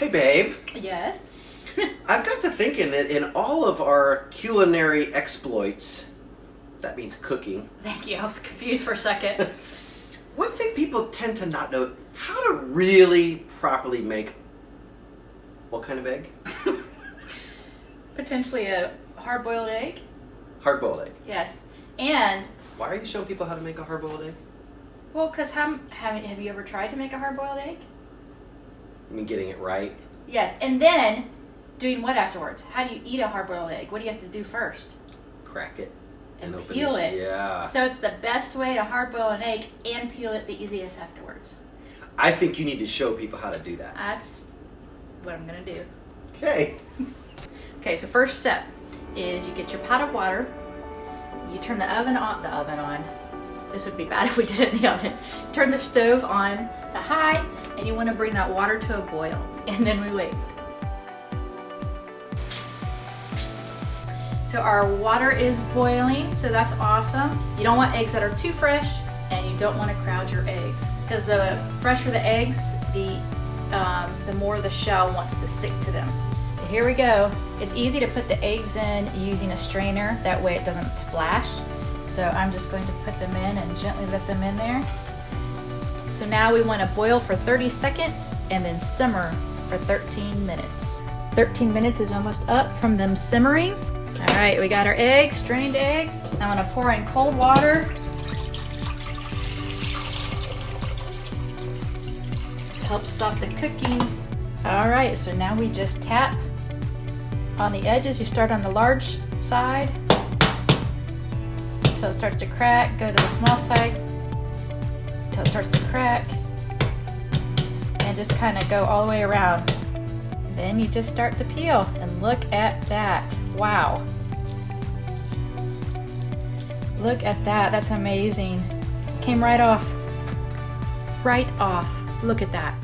Hey babe, Yes. I've got to thinking that in all of our culinary exploits, that means cooking, Thank you. I was confused for a second. one thing people tend to not know, how to really properly make what kind of egg? Potentially a hard-boiled egg. Hard-boiled egg. Yes. And, Why are you showing people how to make a hard-boiled egg? well, because have you ever tried to make a hard-boiled egg? I mean, getting it right. Yes. And then doing what afterwards? How do you eat a hard-boiled egg? What do you have to do first? Crack it. And open peel this- it. Yeah. So it's the best way to hard-boil an egg and peel it the easiest afterwards. I think you need to show people how to do that. That's what I'm going to do. Okay. Okay, so first step is you get your pot of water. You turn the oven on. This would be bad if we did it in the oven. Turn the stove on to high, and you want to bring that water to a boil. And then we wait. So our water is boiling, so that's awesome. You don't want eggs that are too fresh, and you don't want to crowd your eggs. Because the fresher the eggs, the more the shell wants to stick to them. So here we go. It's easy to put the eggs in using a strainer, that way it doesn't splash. So I'm just going to put them in and gently let them in there. So now we want to boil for 30 seconds and then simmer for 13 minutes. 13 minutes is almost up from them simmering. All right, we got our eggs, strained eggs. I'm gonna pour in cold water. This helps stop the cooking. All right, so now we just tap on the edges. You start on the large side until it starts to crack. Go to the small side until it starts to crack. And just kind of go all the way around. Then you just start to peel, and look at that. Wow. Look at that. That's amazing. Came right off. Right off. Look at that.